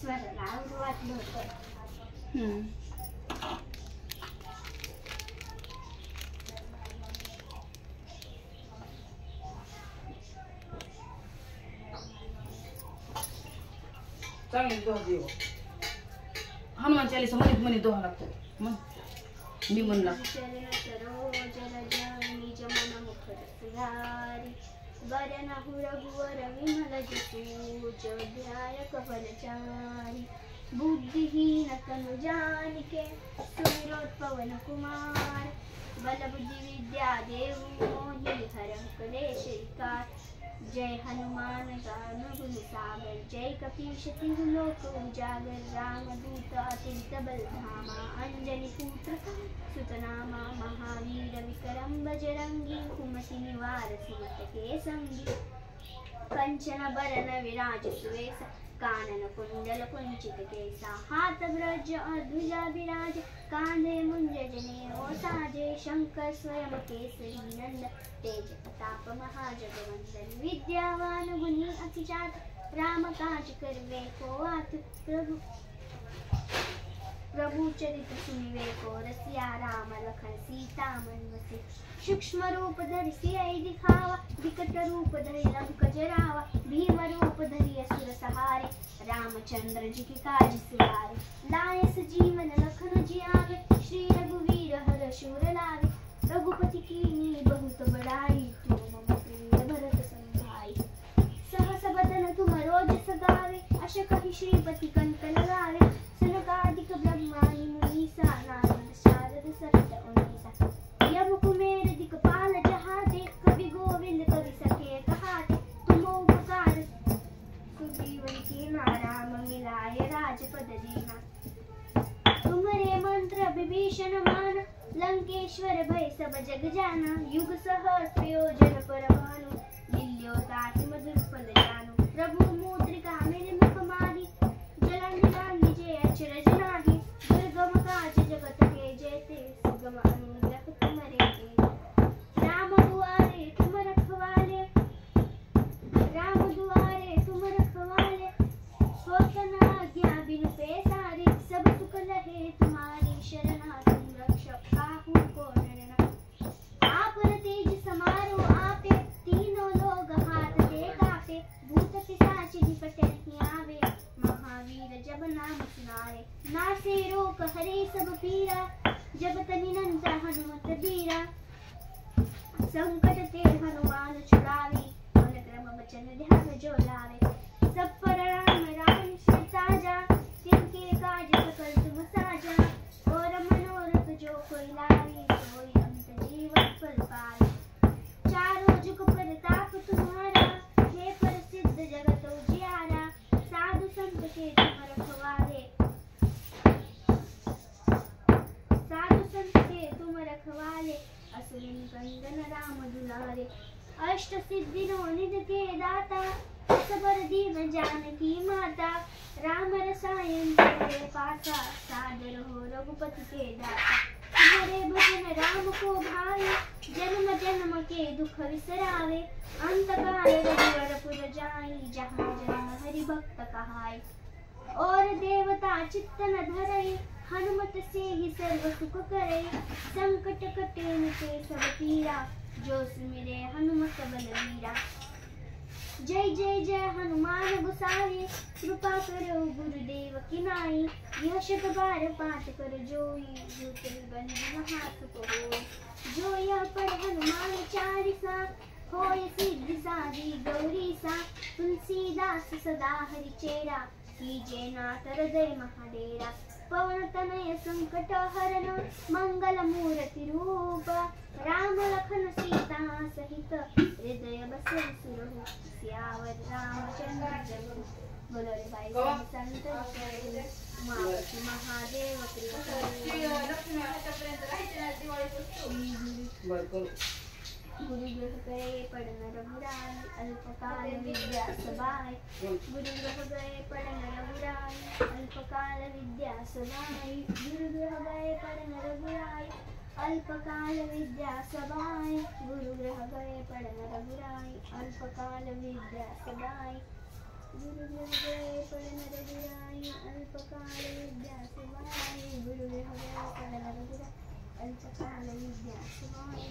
स्वराला वाटलं होतं. चांगली दोहा देव. हनुमान चालीसा मध्ये म्हणे दोहा लागतो. मग मी म्हणला वरन रघुवर विमल जसु ध्याय कवल चारि बुद्धिहीन तनु जानिके सुमिरोत पवन कुमार बल बुद्धि विद्या देवु मोहि हरहु कलेश विकार. जय हनुमान ज्ञान गुण सागर जय कपीश तिहु लोक उजागर रामदूत अतुलित बल धामा अंजनी पुत्र सुत नामा महावीर विक्रम बजरंगी कुमति निवार सुमत के संगी. कंचन बरन विराज सुवेश कानन कुंडल कुंचित केसा हाथ ब्रज और ध्वजा विराज कांधे मुंज जनेऊ साजे. शंकर स्वयं केसरी नंदन तेज प्रताप महाजगवंदन विद्यावान गुणी अति चातुर राम काज करवे को आतुर. प्रभु चरित सुनिवे को रसिया राम लखन सीता मन बसे. सूक्ष्म रूप धरि सियहि दिखावा विकट रूप धरि लंक जरावा. भीम रूप धरि असुर सहारे रामचंद्र जी के काज सवारे. लाए सजीवन लखन जियावे श्री रघुवीर हर्ष उर लावे. रघुपति कीन्ही बहुत बड़ाई तुम मम प्रिय भरत सम भाई. सहस बदन तुम रोजस गावे अस कहि श्रीपति कंठ लगावे. सनकादिक ब्रह्मादि मुनीसा नारद शारद सहित अहिसा. यम कुबेर दिक्पाल जहाते कवि गोविंद कवि सखे कहाते. तुम उपकार सुग्रीवन कीन्हा राम मिलाए राजपद दीना. तुम्हारे मंत्र विभीषण माना लंकेश्वर भय सब जग जाना. युग सहस्र प्रयोजन परमाणु लील्यो ताहि मधुर फल जानु. प्रभु मुद्रिका मेरे मुख मारी जलन निधान निजे अचरज नाही. दुर्गम काज जगत के जेते सुगम अनुग्रह तुम्हारे तेते. राम दुआरे तुम रखवाले राम दुआरे तुम रखवाले. होत न आज्ञा बिनु पैसारे सब सुख लहे तुम्हारी शरणा. तुम रक्षक काहू को डरना. आप तेज समारो आपे तीनों लोग हाथ दे कापे. भूत पिशाच निकट नहीं आवे महावीर जब नाम सुनावे. नासे रोग हरे सब पीरा जब तनि नंत हनुमत बीरा. संकट ते हनुमान छुड़ावे मन क्रम वचन ध्यान जो लावे. सब पर राम राम सिर ताजा तिनके काज सकल तुम साजा. और मनोरथ जो कोई लावे सोई अमित जीवन फल पाए. चारों जुग प्रताप तुम्हारा हे प्रसिद्ध जगत उजियारा. साधु संत के तुम रखवाले साधु संत के तुम रखवाले. असुर निकंदन राम दुलारे. अष्ट सिद्धि नो निधि के दाता सबर दीन जानकी माता. राम रसायन तेरे पासा सादर हो रघुपति के दाता. तुम्हारे भजन राम को भावे जन्म जन्म के दुख विसरावे. अंत काल रघुवर पुर जाई जहाँ जन्म हरि भक्त कहाई. और देवता चित्त न धरई हनुमत से ही सर्व सुख करे. संकट कटे मिटे सब पीरा जो सुमिरे हनुमत बलवीरा. जय जय जय हनुमान गोसाई कृपा करो गुरुदेव की नाई. यह शत बार पाठ कर जोई जो त्रिभुवन हाथ को होय. जो यह पढ़ हनुमान चालीसा होय सिद्धि साधी गौरीसा. तुलसीदास सदा हरि चेरा कीजे नाथ हृदय महाडेरा. पवन तनय संकट हरण मंगल मूर्ति रूप. राम लखन सीता सहित हृदय बसे सुरहु. सियावर रामचंद्र बोलो रे भाई संत महादेव गुरु ग्रह गए पढ़न रघुराई अल्पकाल विद्या सबाई. गुरु ग्रह गए पढ़न रघुराई अल्पकाल विद्या सबाई. गुरु ग्रह गए पढ़न रघुराई अल्पकाल विद्या सबाई. गुरु ग्रह गए पढ़न रघुराई अल्पकाल विद्या सबाई. गुरुर्भवे परमरविराय अल्पकाले विद्यासिवाय गुरुर्भवे परमरविराय अल्पकाले विद्यासिवाय